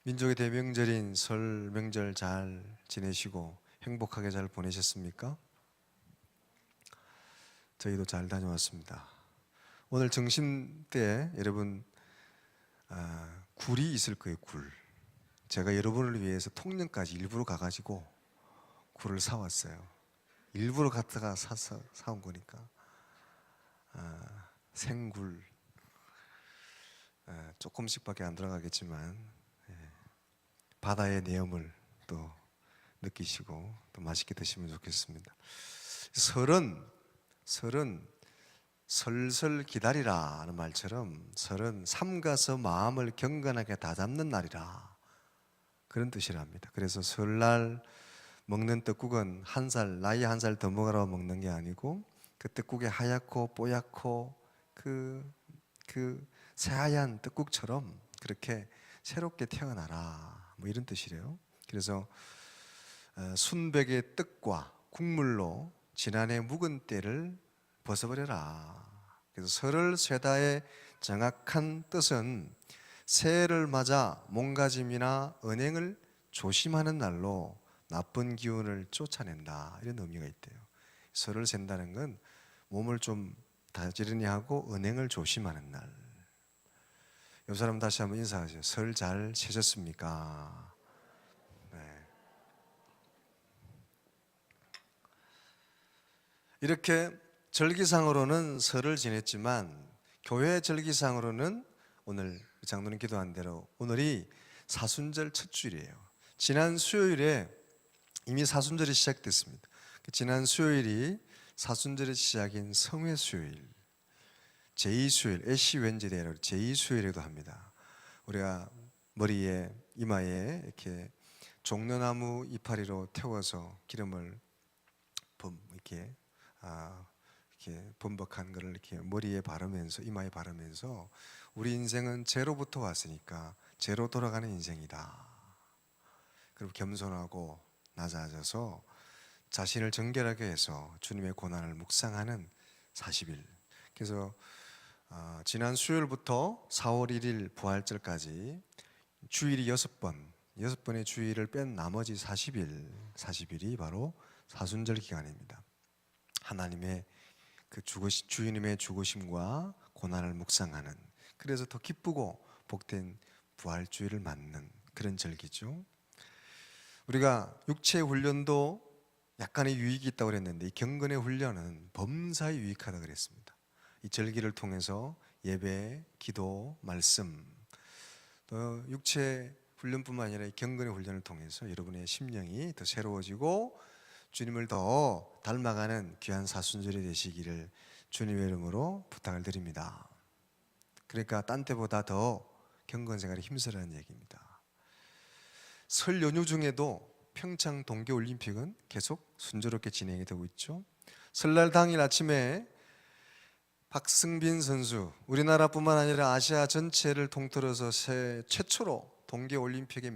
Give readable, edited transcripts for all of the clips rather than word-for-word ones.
민족의 대명절인 설 명절 잘 지내시고 행복하게 잘 보내셨습니까? 저희도 잘 다녀왔습니다. 오늘 점심 때 여러분 굴이 있을 거예요. 굴. 제가 여러분을 위해서 통영까지 일부러 가가지고 굴을 사왔어요. 일부러 갔다가 사온 거니까 생굴 조금씩밖에 안 들어가겠지만 바다의 내음을 또 느끼시고 또 맛있게 드시면 좋겠습니다. 설은 설설 기다리라 하는 말처럼 설은 삼가서 마음을 경건하게 다잡는 날이라 그런 뜻이랍니다. 그래서 설날 먹는 떡국은 나이 한 살 더 먹으라고 먹는 게 아니고 그 떡국에 하얗고 뽀얗고 그 새하얀 떡국처럼 그렇게 새롭게 태어나라 뭐 이런 뜻이래요. 그래서 순백의 떡과 국물로 지난해 묵은 때를 벗어버려라. 그래서 설을 쇠다의 정확한 뜻은 새해를 맞아 몸가짐이나 언행을 조심하는 날로 나쁜 기운을 쫓아낸다 이런 의미가 있대요. 설을 샌다는 건 몸을 좀 다지르니 하고 언행을 조심하는 날. 옆 사람 다시 한번 인사하세요. 설 잘 세셨습니까? 네. 이렇게 절기상으로는 설을 지냈지만 교회 절기상으로는 오늘 장로님 기도한 대로 오늘이 사순절 첫 주일이에요. 지난 수요일에 이미 사순절이 시작됐습니다. 지난 수요일이 사순절의 시작인 성회수요일, 제2수요일, 애쉬 웬즈데이라고 제2수요일이라고 합니다. 우리가 머리에 이마에 이렇게 종려나무 이파리로 태워서 기름을 이렇게 이렇게 범벅한 것을 이렇게 머리에 바르면서 이마에 바르면서 우리 인생은 제로부터 왔으니까 제로 돌아가는 인생이다. 그리고 겸손하고 낮아져서 자신을 정결하게 해서 주님의 고난을 묵상하는 40일. 그래서 지난 수요일부터 4월 1일 부활절까지 주일이 6번의 주일을 뺀 나머지 40일이 바로 사순절 기간입니다. 하나님의 주님의 죽으심과 고난을 묵상하는, 그래서 더 기쁘고 복된 부활주일을 맞는 그런 절기죠. 우리가 육체 훈련도 약간의 유익이 있다고 그랬는데 이 경건의 훈련은 범사에 유익하다고 그랬습니다. 이 절기를 통해서 예배, 기도, 말씀, 또 육체 훈련뿐만 아니라 이 경건의 훈련을 통해서 여러분의 심령이 더 새로워지고 주님을 더 닮아가는 귀한 사순절이 되시기를 주님의 이름으로 부탁을 드립니다. 그러니까 딴 때보다 더 경건생활에 힘쓰라는 얘기입니다. 설 연휴 중에도 평창 동계올림픽은 계속 순조롭게 진행이 되고 있죠. 설날 당일 아침에 박승빈 선수, 우리나라뿐만 아니라 아시아 전체를 통틀어서 최초로 동계올림픽의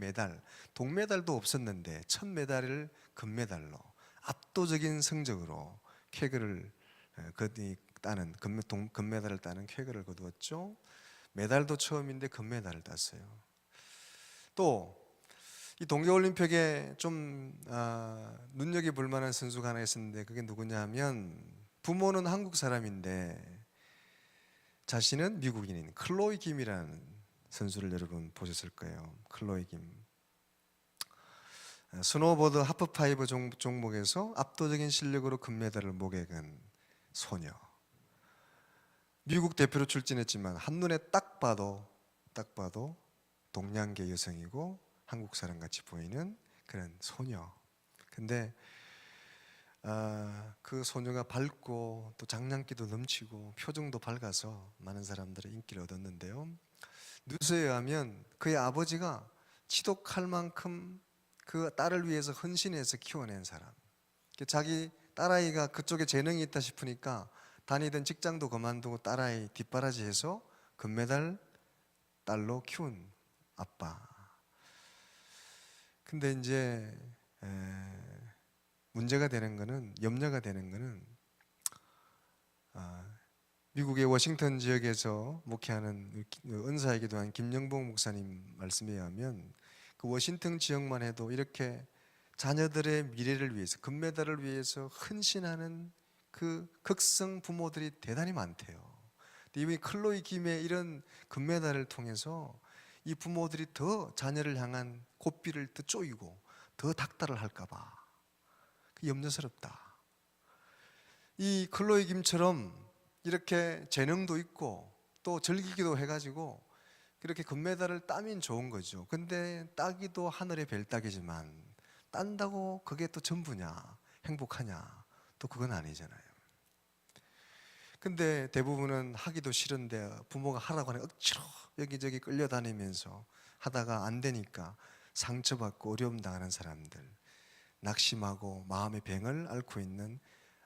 동메달도 없었는데 첫 메달을 금메달로 압도적인 성적으로 쾌거를 따는 금메달을 따는 쾌거를 거두었죠. 메달도 처음인데 금메달을 땄어요. 또 이 동계올림픽에 좀 눈여겨볼 만한 선수가 하나 있었는데 그게 누구냐 하면 부모는 한국 사람인데 자신은 미국인인 클로이 김이라는 선수를 여러분 보셨을 거예요. 클로이 김. 스노보드 하프파이브 종목에서 압도적인 실력으로 금메달을 목에 건 소녀. 미국 대표로 출전했지만 한눈에 딱 봐도 동양계 여성이고 한국 사람 같이 보이는 그런 소녀. 근데 그 소녀가 밝고 또 장난기도 넘치고 표정도 밝아서 많은 사람들의 인기를 얻었는데요. 뉴스에 의하면 그의 아버지가 지독할 만큼 그 딸을 위해서 헌신해서 키워낸 사람. 자기 딸아이가 그쪽에 재능이 있다 싶으니까 다니던 직장도 그만두고 딸아이 뒷바라지해서 금메달 딸로 키운 아빠. 근데 이제 문제가 되는 거는, 염려가 되는 거는 미국의 워싱턴 지역에서 목회하는 은사에 기도한 김영봉 목사님 말씀에 의하면 그 워싱턴 지역만 해도 이렇게 자녀들의 미래를 위해서, 금메달을 위해서 헌신하는 그 극성 부모들이 대단히 많대요. 이분이 클로이 김의 이런 금메달을 통해서 이 부모들이 더 자녀를 향한 고삐를 더 쪼이고 더 닥달을 할까봐 염려스럽다. 이 클로이 김처럼 이렇게 재능도 있고 또 즐기기도 해가지고 이렇게 금메달을 따면 좋은 거죠. 근데 따기도 하늘의 별 따기지만 딴다고 그게 또 전부냐, 행복하냐, 또 그건 아니잖아요. 근데 대부분은 하기도 싫은데 부모가 하라고 하니 억지로 여기저기 끌려다니면서 하다가 안 되니까 상처받고 어려움 당하는 사람들, 낙심하고 마음의 병을 앓고 있는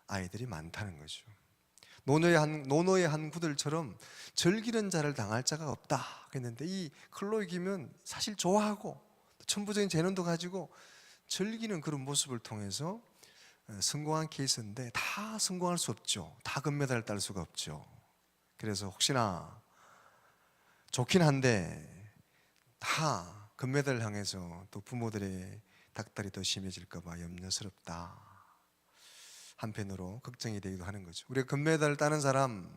아이들이 많다는 거죠. 노노의 한 구들처럼 즐기는 자를 당할 자가 없다 했는데, 이 클로이 김은 사실 좋아하고 천부적인 재능도 가지고 즐기는 그런 모습을 통해서 성공한 케이스인데, 다 성공할 수 없죠. 다 금메달을 딸 수가 없죠. 그래서 혹시나 좋긴 한데 다 금메달을 향해서 또 부모들의 닥달이 더 심해질까 봐 염려스럽다. 한편으로 걱정이 되기도 하는 거죠. 우리가 금메달을 따는 사람,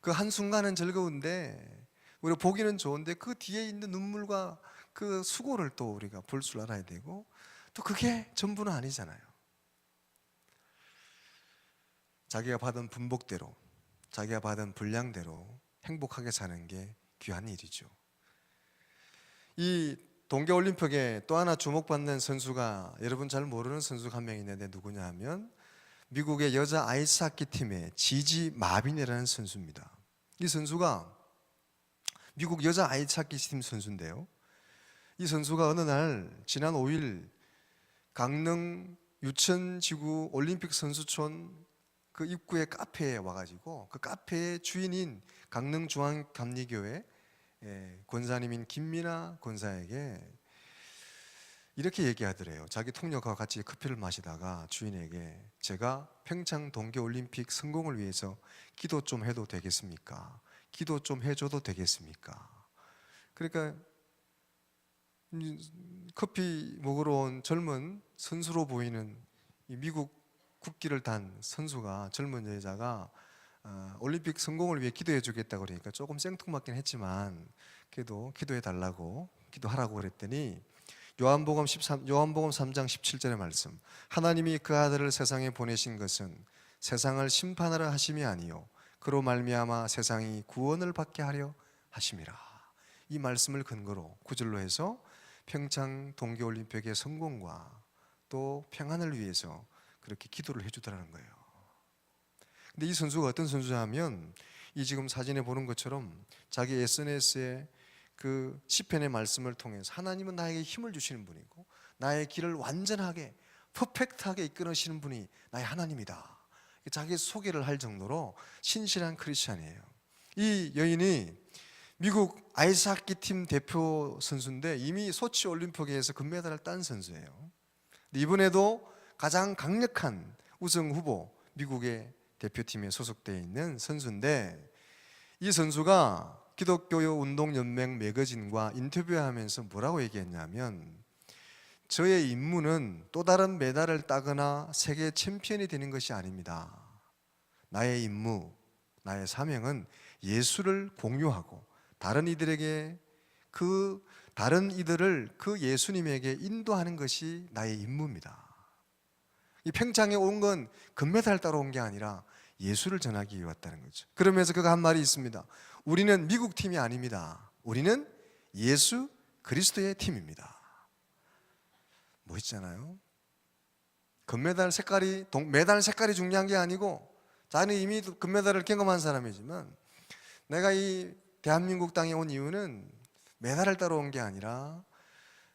그 한순간은 즐거운데, 우리가 보기는 좋은데 그 뒤에 있는 눈물과 그 수고를 또 우리가 볼 줄 알아야 되고, 또 그게 전부는 아니잖아요. 자기가 받은 분복대로, 자기가 받은 분량대로 행복하게 사는 게 귀한 일이죠. 이 동계올림픽에 또 하나 주목받는 선수가, 여러분 잘 모르는 선수가 한 명 있는데 누구냐 하면 미국의 여자 아이스하키 팀의 지지 마빈이라는 선수입니다. 이 선수가 미국 여자 아이스하키 팀 선수인데요, 이 선수가 어느 날 지난 5일 강릉 유천지구 올림픽 선수촌 그 입구에 카페에 와가지고, 그 카페의 주인인 강릉중앙감리교회 권사님인 김민아 권사에게 이렇게 얘기하더래요. 자기 통역과 같이 커피를 마시다가 주인에게, 제가 평창 동계올림픽 성공을 위해서 기도 좀 해도 되겠습니까? 기도 좀 해줘도 되겠습니까? 그러니까 커피 먹으러 온 젊은 선수로 보이는 이 미국 국기를 단 선수가, 젊은 여자가 올림픽 성공을 위해 기도해 주겠다고 그러니까 조금 생뚱맞긴 했지만 그래도 기도해 달라고, 기도하라고 그랬더니 요한복음 3장 17절의 말씀, 하나님이 그 아들을 세상에 보내신 것은 세상을 심판하려 하심이 아니요 그로 말미암아 세상이 구원을 받게 하려 하심이라. 이 말씀을 근거로 구절로 해서 평창 동계올림픽의 성공과 또 평안을 위해서 그렇게 기도를 해주더라는 거예요. 근데 이 선수가 어떤 선수냐면, 이 지금 사진에 보는 것처럼 자기 SNS에 그 시편의 말씀을 통해서 하나님은 나에게 힘을 주시는 분이고 나의 길을 완전하게 퍼펙트하게 이끌으시는 분이 나의 하나님이다, 자기 소개를 할 정도로 신실한 크리스찬이에요. 이 여인이 미국 아이스하키 팀 대표 선수인데 이미 소치 올림픽에서 금메달을 딴 선수예요. 이번에도 가장 강력한 우승 후보, 미국의 대표팀에 소속되어 있는 선수인데, 이 선수가 기독교 운동연맹 매거진과 인터뷰하면서 뭐라고 얘기했냐면, 저의 임무는 또 다른 메달을 따거나 세계 챔피언이 되는 것이 아닙니다. 나의 임무, 나의 사명은 예수를 공유하고 다른 이들을 그 예수님에게 인도하는 것이 나의 임무입니다. 이 평창에 온 건 금메달 따러 온 게 아니라 예수를 전하기 위해 왔다는 거죠. 그러면서 그가 한 말이 있습니다. 우리는 미국 팀이 아닙니다. 우리는 예수 그리스도의 팀입니다. 멋있잖아요. 금메달 색깔이, 메달 색깔이 중요한 게 아니고, 자는 이미 금메달을 경험한 사람이지만, 내가 이 대한민국 땅에 온 이유는 메달을 따러 온 게 아니라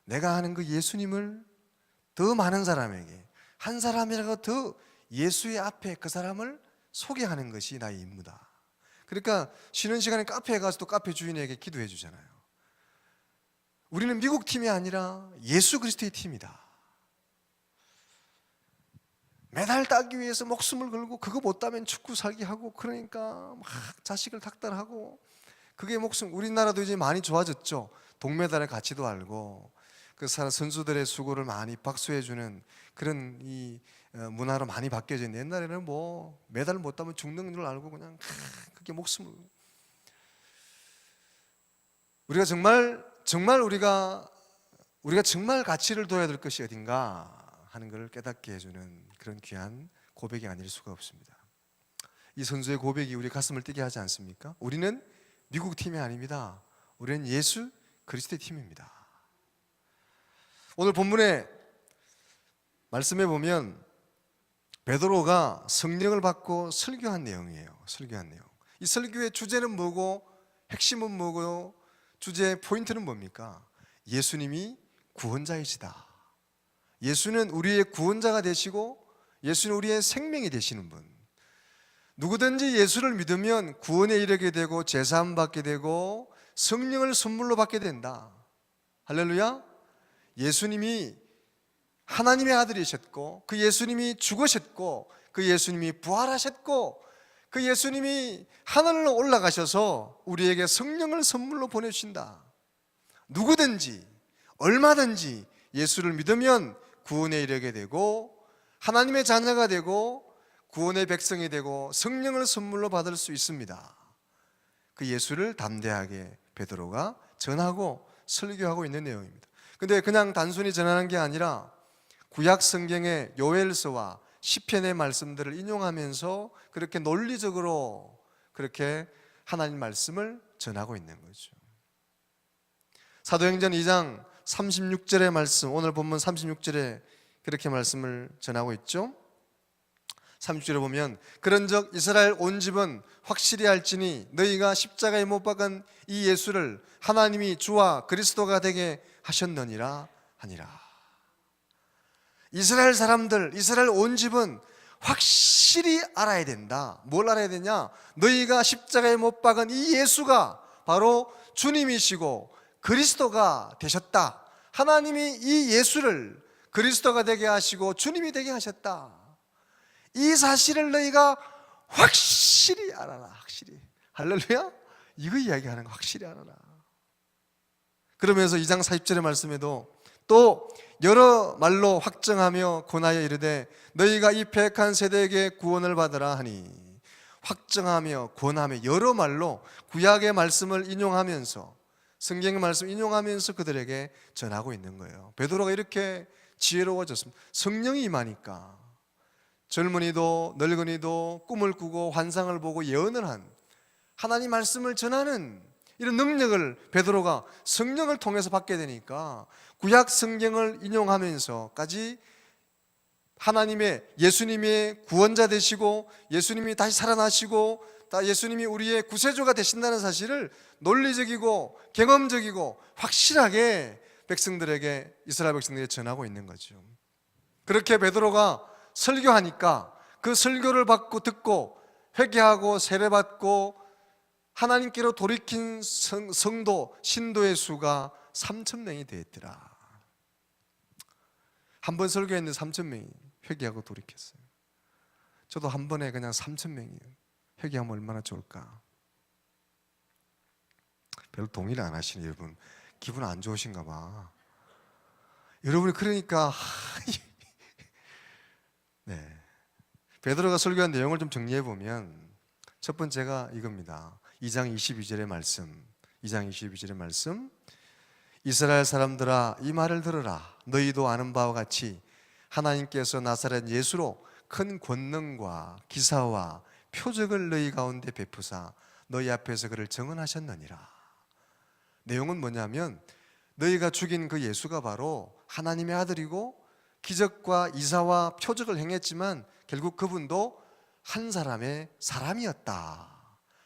내가 아는 그 예수님을 더 많은 사람에게, 한 사람이라도 더 예수의 앞에 그 사람을 소개하는 것이 나의 임무다. 그러니까 쉬는 시간에 카페에 가서 또 카페 주인에게 기도해 주잖아요. 우리는 미국 팀이 아니라 예수 그리스도의 팀이다. 메달 따기 위해서 목숨을 걸고 그거 못 따면 죽고 살기 하고, 그러니까 막 자식을 닥달하고, 그게 목숨. 우리나라도 이제 많이 좋아졌죠. 동메달의 가치도 알고. 선수들의 수고를 많이 박수해주는 그런 이 문화로 많이 바뀌어져 있는데, 옛날에는 뭐 메달 못 따면 죽는 줄 알고 그냥 그게 목숨을, 우리가 정말 우리가 정말 가치를 둬야 될 것이 어딘가 하는 것을 깨닫게 해주는 그런 귀한 고백이 아닐 수가 없습니다. 이 선수의 고백이 우리 가슴을 뛰게 하지 않습니까? 우리는 미국 팀이 아닙니다. 우리는 예수 그리스도의 팀입니다. 오늘 본문의 말씀에 보면 베드로가 성령을 받고 설교한 내용이에요. 설교한 내용. 이 설교의 주제는 뭐고 핵심은 뭐고 주제의 포인트는 뭡니까? 예수님이 구원자이시다. 예수는 우리의 구원자가 되시고 예수는 우리의 생명이 되시는 분. 누구든지 예수를 믿으면 구원에 이르게 되고 제사함 받게 되고 성령을 선물로 받게 된다. 할렐루야. 예수님이 하나님의 아들이셨고 그 예수님이 죽으셨고 그 예수님이 부활하셨고 그 예수님이 하늘로 올라가셔서 우리에게 성령을 선물로 보내주신다. 누구든지 얼마든지 예수를 믿으면 구원에 이르게 되고 하나님의 자녀가 되고 구원의 백성이 되고 성령을 선물로 받을 수 있습니다. 그 예수를 담대하게 베드로가 전하고 설교하고 있는 내용입니다. 근데 그냥 단순히 전하는 게 아니라 구약 성경의 요엘서와 시편의 말씀들을 인용하면서 그렇게 논리적으로 그렇게 하나님 말씀을 전하고 있는 거죠. 사도행전 2장 36절의 말씀, 오늘 본문 36절에 그렇게 말씀을 전하고 있죠. 30절에 보면 그런즉 이스라엘 온 집은 확실히 알지니 너희가 십자가에 못 박은 이 예수를 하나님이 주와 그리스도가 되게 하셨느니라 하니라. 이스라엘 사람들, 이스라엘 온 집은 확실히 알아야 된다. 뭘 알아야 되냐? 너희가 십자가에 못 박은 이 예수가 바로 주님이시고 그리스도가 되셨다. 하나님이 이 예수를 그리스도가 되게 하시고 주님이 되게 하셨다. 이 사실을 너희가 확실히 알아라. 확실히. 할렐루야. 이거 이야기하는 거 확실히 알아라. 그러면서 2장 40절의 말씀에도 또 여러 말로 확정하며 권하여 이르되 너희가 이 패역한 세대에게 구원을 받으라 하니, 확정하며 권하며 여러 말로 구약의 말씀을 인용하면서 성경의 말씀 인용하면서 그들에게 전하고 있는 거예요. 베드로가 이렇게 지혜로워졌습니다. 성령이 임하니까 젊은이도 늙은이도 꿈을 꾸고 환상을 보고 예언을 한 하나님 말씀을 전하는 이런 능력을 베드로가 성령을 통해서 받게 되니까 구약 성경을 인용하면서까지 하나님의 예수님의 구원자 되시고 예수님이 다시 살아나시고 예수님이 우리의 구세주가 되신다는 사실을 논리적이고 경험적이고 확실하게 백성들에게, 이스라엘 백성들에게 전하고 있는 거죠. 그렇게 베드로가 설교하니까 그 설교를 받고 듣고 회개하고 세례받고 하나님께로 돌이킨 성도, 신도의 수가 3,000명이 되었더라. 한 번 설교했는데 3,000명이 회개하고 돌이켰어요. 저도 한 번에 그냥 3,000명이 회개하면 얼마나 좋을까. 별로 동의를 안 하시네. 여러분 기분 안 좋으신가 봐. 여러분이 그러니까 네, 베드로가 설교한 내용을 좀 정리해 보면 첫 번째가 이겁니다. 2장 22절의 말씀, 2장 22절의 말씀, 이스라엘 사람들아 이 말을 들으라. 너희도 아는 바와 같이 하나님께서 나사렛 예수로 큰 권능과 기사와 표적을 너희 가운데 베푸사 너희 앞에서 그를 증언하셨느니라. 내용은 뭐냐면 너희가 죽인 그 예수가 바로 하나님의 아들이고 기적과 이사와 표적을 행했지만 결국 그분도 한 사람의 사람이었다.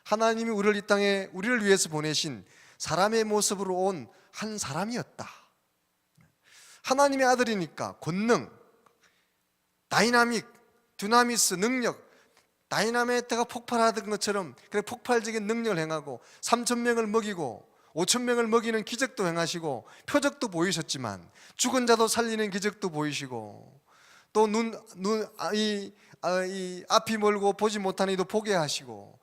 하나님이 우리를 이 땅에 우리를 위해서 보내신 사람의 모습으로 온 한 사람이었다. 하나님의 아들이니까 권능, 다이나믹, 듀나미스, 능력, 다이나마이트가 폭발하던 것처럼 그래 폭발적인 능력을 행하고 3,000명을 먹이고 5,000명을 먹이는 기적도 행하시고 표적도 보이셨지만 죽은 자도 살리는 기적도 보이시고 또 앞이 멀고 보지 못하는 이도 보게 하시고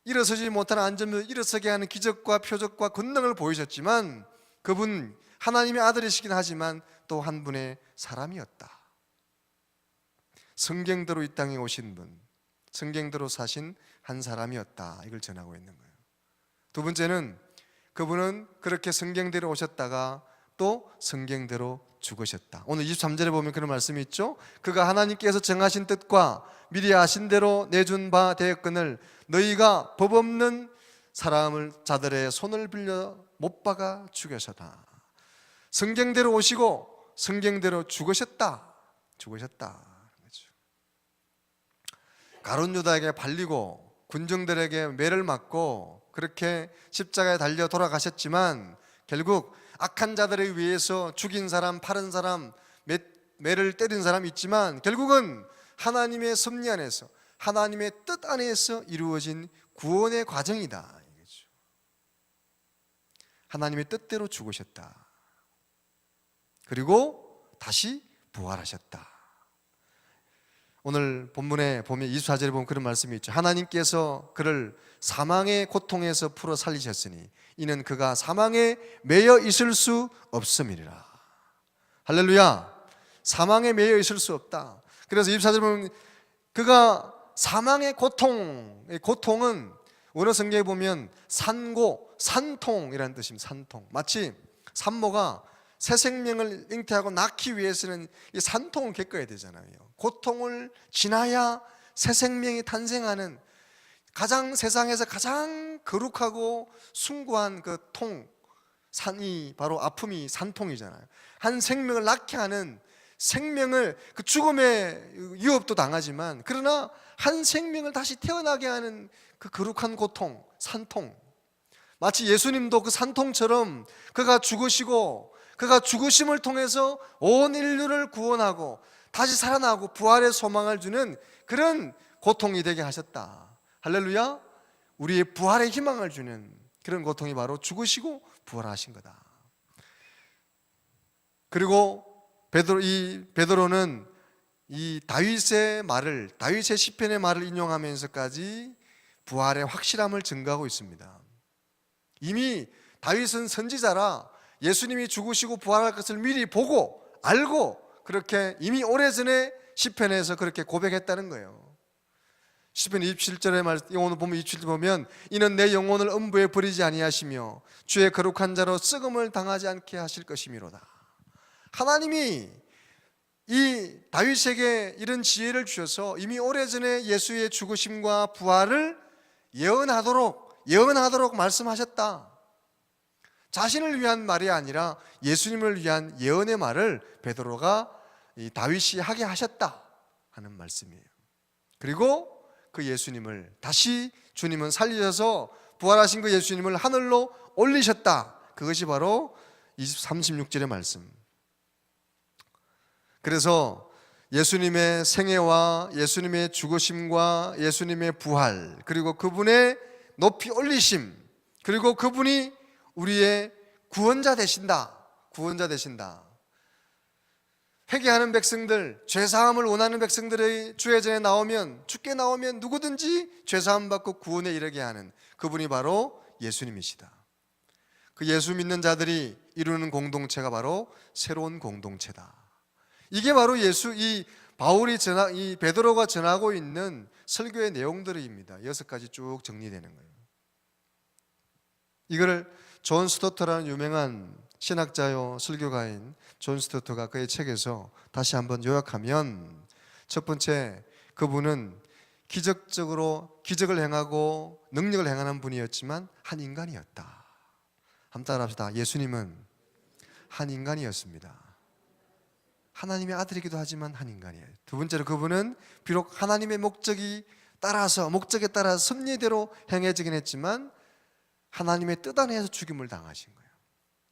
일어서지 못하는 안전면 일어서게 하는 기적과 표적과 권능을 보이셨지만 그분 하나님의 아들이시긴 하지만 또 한 분의 사람이었다. 성경대로 이 땅에 오신 분, 성경대로 사신 한 사람이었다. 이걸 전하고 있는 거예요. 두 번째는 그분은 그렇게 성경대로 오셨다가 또 성경대로 죽으셨다. 오늘 23절에 보면 그런 말씀이 있죠. 그가 하나님께서 정하신 뜻과 미리 아신 대로 내준 바 되었거늘 너희가 법 없는 사람을 자들의 손을 빌려 못 박아 죽여서다. 성경대로 오시고 성경대로 죽으셨다. 가룟 유다에게 발리고 군중들에게 매를 맞고 그렇게 십자가에 달려 돌아가셨지만 결국 악한 자들에 의해서 죽인 사람, 파른 사람, 매를 때린 사람이 있지만 결국은 하나님의 섭리 안에서, 하나님의 뜻 안에서 이루어진 구원의 과정이다. 하나님의 뜻대로 죽으셨다. 그리고 다시 부활하셨다. 오늘 본문에 보면 24절에 보면 그런 말씀이 있죠. 하나님께서 그를 사망의 고통에서 풀어 살리셨으니 이는 그가 사망에 매여 있을 수 없음이니라. 할렐루야. 사망에 매여 있을 수 없다. 그래서 24절에 보면 그가 사망의 고통은 원어 성경에 보면 산고, 산통이라는 뜻입니다. 산통. 마치 산모가 새 생명을 잉태하고 낳기 위해서는 이 산통을 겪어야 되잖아요. 고통을 지나야 새 생명이 탄생하는 세상에서 가장 거룩하고 숭고한 그 산이 바로 아픔이 산통이잖아요. 한 생명을 낳게 하는 생명을 그 죽음의 위협도 당하지만 그러나 한 생명을 다시 태어나게 하는 그 거룩한 고통, 산통. 마치 예수님도 그 산통처럼 그가 죽으시고 그가 죽으심을 통해서 온 인류를 구원하고 다시 살아나고 부활의 소망을 주는 그런 고통이 되게 하셨다. 할렐루야. 우리의 부활의 희망을 주는 그런 고통이 바로 죽으시고 부활하신 거다. 그리고 베드로는 이 다윗의 시편의 말을 인용하면서까지 부활의 확실함을 증거하고 있습니다. 이미 다윗은 선지자라 예수님이 죽으시고 부활할 것을 미리 보고 알고 그렇게 이미 오래전에 시편에서 그렇게 고백했다는 거예요. 시편 27절에 오늘 보면 27절 보면 이는 내 영혼을 음부에 버리지 아니하시며 주의 거룩한 자로 썩음을 당하지 않게 하실 것이미로다. 하나님이 이 다윗에게 이런 지혜를 주셔서 이미 오래전에 예수의 죽으심과 부활을 예언하도록 말씀하셨다. 자신을 위한 말이 아니라 예수님을 위한 예언의 말을 베드로가 다윗이 하게 하셨다 하는 말씀이에요. 그리고 그 예수님을 다시 주님은 살리셔서 부활하신 그 예수님을 하늘로 올리셨다. 그것이 바로 36절의 말씀. 그래서 예수님의 생애와 예수님의 죽으심과 예수님의 부활, 그리고 그분의 높이 올리심, 그리고 그분이 우리의 구원자 되신다. 회개하는 백성들, 죄사함을 원하는 백성들의 주의 전에 죽게 나오면 누구든지 죄사함 받고 구원에 이르게 하는 그분이 바로 예수님이시다. 그 예수 믿는 자들이 이루는 공동체가 바로 새로운 공동체다. 이게 바로 이 베드로가 전하고 있는 설교의 내용들입니다. 6가지 쭉 정리되는 거예요. 이거를 존 스토트라는 유명한 신학자요 설교가인 존 스토트가 그의 책에서 다시 한번 요약하면, 첫 번째, 그분은 기적을 행하고 능력을 행하는 분이었지만 한 인간이었다. 한번 따라합시다. 예수님은 한 인간이었습니다. 하나님의 아들이기도 하지만 한 인간이에요. 두 번째로, 그분은 비록 하나님의 목적에 따라서 섭리대로 행해지긴 했지만 하나님의 뜻 안에서 죽임을 당하신 거예요.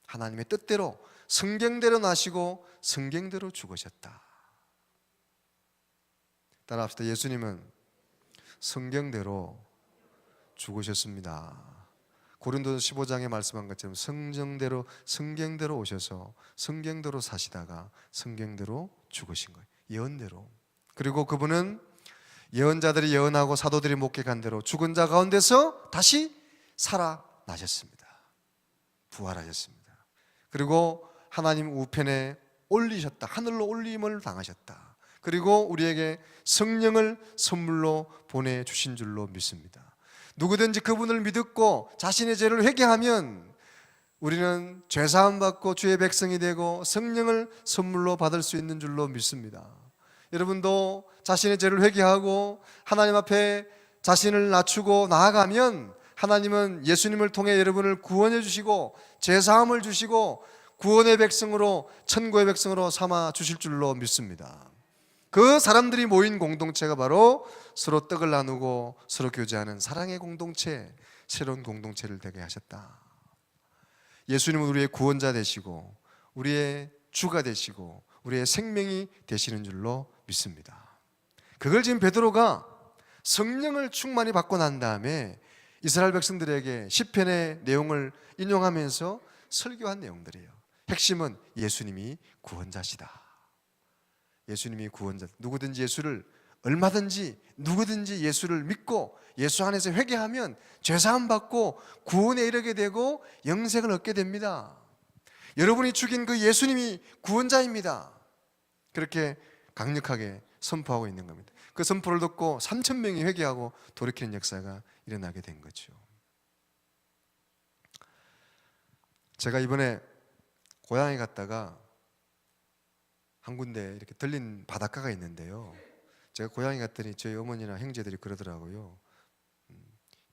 하나님의 뜻대로 성경대로 나시고 성경대로 죽으셨다. 따라합시다. 예수님은 성경대로 죽으셨습니다. 고린도서 15장에 말씀한 것처럼 성경대로 오셔서 성경대로 사시다가 성경대로 죽으신 거예요. 예언대로. 그리고 그분은 예언자들이 예언하고 사도들이 목격한 대로 죽은 자 가운데서 다시 살아나셨습니다. 부활하셨습니다. 그리고 하나님 우편에 올리셨다. 하늘로 올림을 당하셨다. 그리고 우리에게 성령을 선물로 보내주신 줄로 믿습니다. 누구든지 그분을 믿고 자신의 죄를 회개하면 우리는 죄사함 받고 주의 백성이 되고 성령을 선물로 받을 수 있는 줄로 믿습니다. 여러분도 자신의 죄를 회개하고 하나님 앞에 자신을 낮추고 나아가면 하나님은 예수님을 통해 여러분을 구원해 주시고 죄사함을 주시고 구원의 백성으로, 천국의 백성으로 삼아 주실 줄로 믿습니다. 그 사람들이 모인 공동체가 바로 서로 떡을 나누고 서로 교제하는 사랑의 공동체, 새로운 공동체를 되게 하셨다. 예수님은 우리의 구원자 되시고 우리의 주가 되시고 우리의 생명이 되시는 줄로 믿습니다. 그걸 지금 베드로가 성령을 충만히 받고 난 다음에 이스라엘 백성들에게 시편의 내용을 인용하면서 설교한 내용들이에요. 핵심은 예수님이 구원자시다. 예수님이 구원자. 누구든지 예수를, 얼마든지 누구든지 예수를 믿고 예수 안에서 회개하면 죄사함 받고 구원에 이르게 되고 영생을 얻게 됩니다. 여러분이 죽인 그 예수님이 구원자입니다. 그렇게 강력하게 선포하고 있는 겁니다. 그 선포를 듣고 3,000명이 회개하고 돌이키는 역사가 일어나게 된 거죠. 제가 이번에 고향에 갔다가 한 군데 이렇게 들린 바닷가가 있는데요. 제가 고향에 갔더니 저희 어머니나 형제들이 그러더라고요.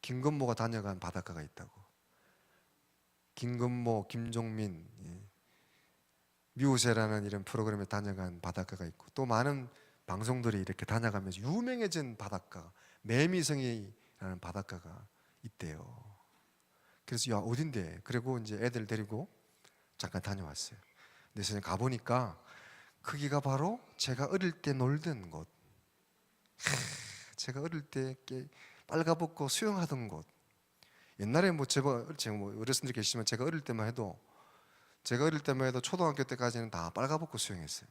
김건모가 다녀간 바닷가가 있다고. 김건모, 김종민, 미우새라는 이런 프로그램에 다녀간 바닷가가 있고 또 많은 방송들이 이렇게 다녀가면서 유명해진 바닷가, 매미성이라는 바닷가가 있대요. 그래서 야, 어딘데? 그리고 이제 애들 데리고 잠깐 다녀왔어요. 근데 선생님 가보니까 거기가 바로 제가 어릴 때 놀던 곳, 제가 어릴 때 빨가벗고 수영하던 곳. 옛날에 제가 어르신들 계시지만 제가 어릴 때만 해도 초등학교 때까지는 다 빨가벗고 수영했어요.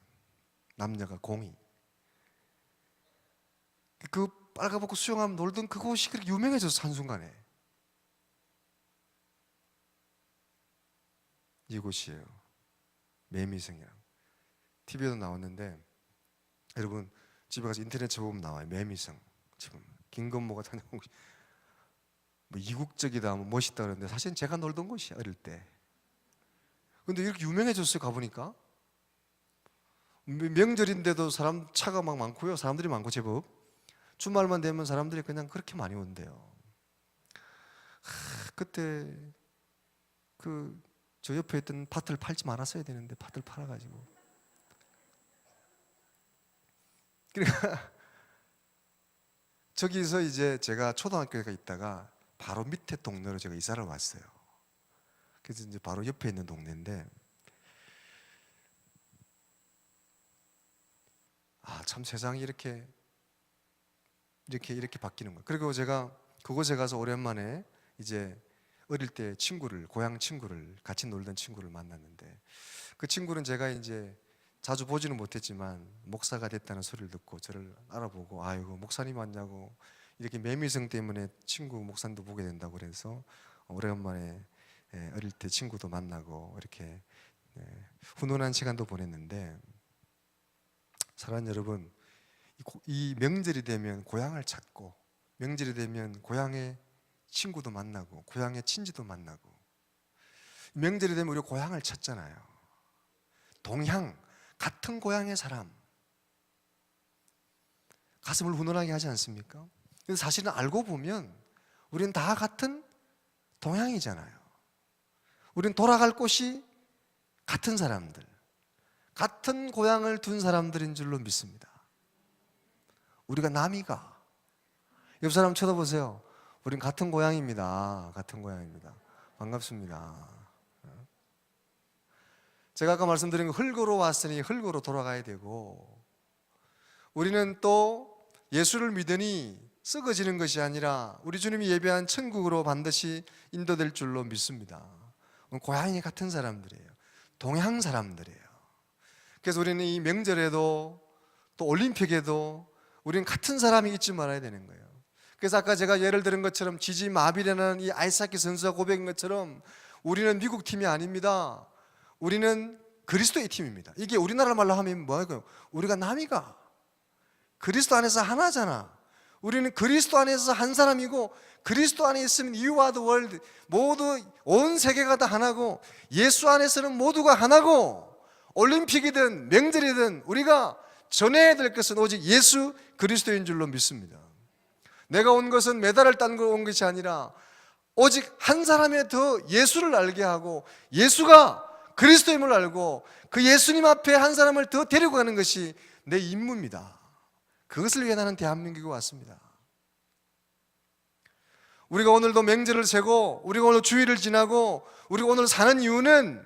남녀가 공이. 그 빨가벗고 수영하면 놀던 그곳이 그렇게 유명해져서 한순간에 이곳이에요. 매미성이랑 TV에도 나왔는데 여러분 집에 가서 인터넷 쳐보면 나와요. 매미성. 지금 김건모가 다녀온 곳이 뭐 이국적이다, 뭐 멋있다 그러는데 사실은 제가 놀던 곳이야 어릴 때. 근데 이렇게 유명해졌어요. 가보니까 명절인데도 차가 막 많고요. 사람들이 많고 제법 주말만 되면 사람들이 그냥 그렇게 많이 온대요. 그때 저 옆에 있던 밭을 팔지 말았어야 되는데 밭을 팔아가지고 그러니까 저기서 이제 제가 초등학교에 있다가 바로 밑에 동네로 제가 이사를 왔어요. 그래서 이제 바로 옆에 있는 동네인데 참 세상이 이렇게 바뀌는 거예요. 그리고 제가 그곳에 가서 오랜만에 이제 어릴 때 고향 친구를, 같이 놀던 친구를 만났는데 그 친구는 제가 이제 자주 보지는 못했지만 목사가 됐다는 소리를 듣고 저를 알아보고 아이고 목사님 왔냐고, 이렇게 매미성 때문에 친구 목사님도 보게 된다고 그래서 오랜만에 어릴 때 친구도 만나고 이렇게 훈훈한 시간도 보냈는데, 사랑하는 여러분, 이 명절이 되면 고향을 찾고 명절이 되면 고향의 친구도 만나고 고향의 친지도 만나고, 명절이 되면 우리 고향을 찾잖아요. 동향, 같은 고향의 사람, 가슴을 훈훈하게 하지 않습니까? 그래서 사실은 알고 보면 우리는 다 같은 동향이잖아요. 우리는 돌아갈 곳이 같은 사람들, 같은 고향을 둔 사람들인 줄로 믿습니다. 우리가 남이가, 옆 사람 쳐다보세요. 우린 같은 고향입니다. 같은 고향입니다. 반갑습니다. 제가 아까 말씀드린 거, 흙으로 왔으니 흙으로 돌아가야 되고, 우리는 또 예수를 믿으니 썩어지는 것이 아니라 우리 주님이 예배한 천국으로 반드시 인도될 줄로 믿습니다. 고향이 같은 사람들이에요. 동양 사람들이에요. 그래서 우리는 이 명절에도 또 올림픽에도 우리는 같은 사람이 잊지 말아야 되는 거예요. 그래서 아까 제가 예를 들은 것처럼 지지 마비라는 이 아이스하키 선수가 고백한 것처럼 우리는 미국 팀이 아닙니다. 우리는 그리스도의 팀입니다. 이게 우리나라 말로 하면 뭐예요? 우리가 남이가 그리스도 안에서 하나잖아. 우리는 그리스도 안에서 한 사람이고, 그리스도 안에 있으면 You are the world, 모두 온 세계가 다 하나고, 예수 안에서는 모두가 하나고, 올림픽이든 명절이든 우리가 전해야 될 것은 오직 예수 그리스도인 줄로 믿습니다. 내가 온 것은 메달을 따고 온 것이 아니라 오직 한 사람의 더 예수를 알게 하고, 예수가 그리스도임을 알고 그 예수님 앞에 한 사람을 더 데리고 가는 것이 내 임무입니다. 그것을 위해 나는 대한민국에 왔습니다. 우리가 오늘도 명절을 세고, 우리가 오늘 주일을 지나고, 우리가 오늘 사는 이유는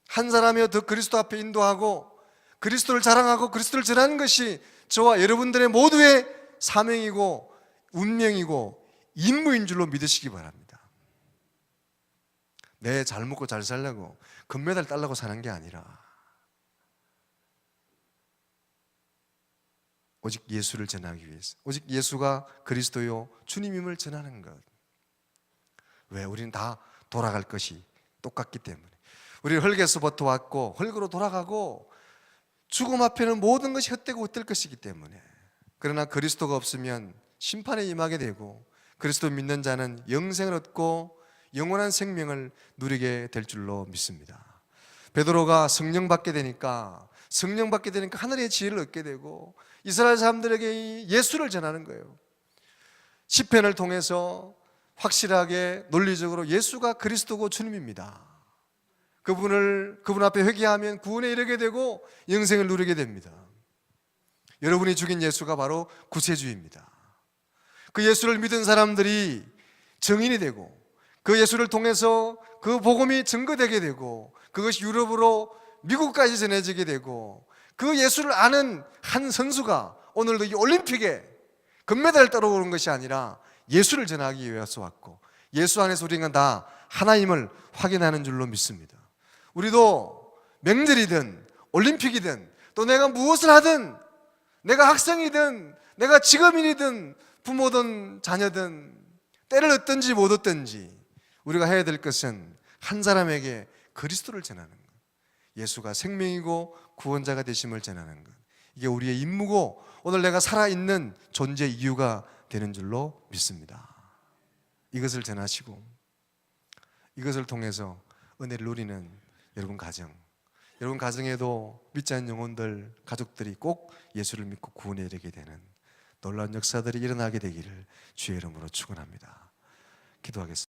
한 사람이여 더 그리스도 앞에 인도하고, 그리스도를 자랑하고 그리스도를 전하는 것이 저와 여러분들의 모두의 사명이고 운명이고 임무인 줄로 믿으시기 바랍니다. 내 잘 먹고 잘 살려고 금메달 따려고 사는 게 아니라 오직 예수를 전하기 위해서, 오직 예수가 그리스도요 주님임을 전하는 것. 왜? 우리는 다 돌아갈 것이 똑같기 때문에. 우리 흙에서부터 왔고 흙으로 돌아가고, 죽음 앞에는 모든 것이 헛되고 헛될 것이기 때문에. 그러나 그리스도가 없으면 심판에 임하게 되고, 그리스도 믿는 자는 영생을 얻고 영원한 생명을 누리게 될 줄로 믿습니다. 베드로가 성령 받게 되니까 하늘의 지혜를 얻게 되고, 이스라엘 사람들에게 예수를 전하는 거예요. 시편을 통해서 확실하게 논리적으로 예수가 그리스도고 주님입니다. 그분 앞에 회개하면 구원에 이르게 되고 영생을 누리게 됩니다. 여러분이 죽인 예수가 바로 구세주입니다. 그 예수를 믿은 사람들이 증인이 되고, 그 예수를 통해서 그 복음이 증거되게 되고, 그것이 유럽으로 미국까지 전해지게 되고, 그 예수를 아는 한 선수가 오늘도 이 올림픽에 금메달을 따러오는 것이 아니라 예수를 전하기 위해서 왔고, 예수 안에서 우리가 다 하나임을 확인하는 줄로 믿습니다. 우리도 명절이든 올림픽이든 또 내가 무엇을 하든, 내가 학생이든 내가 직업인이든 부모든 자녀든 때를 얻든지 못 얻든지 우리가 해야 될 것은 한 사람에게 그리스도를 전하는 것, 예수가 생명이고 구원자가 되심을 전하는 것, 이게 우리의 임무고 오늘 내가 살아있는 존재 이유가 되는 줄로 믿습니다. 이것을 전하시고 이것을 통해서 은혜를 누리는 여러분 가정에도 믿지 않는 영혼들, 가족들이 꼭 예수를 믿고 구원에 이르게 되는 놀라운 역사들이 일어나게 되기를 주의 이름으로 축원합니다. 기도하겠습니다.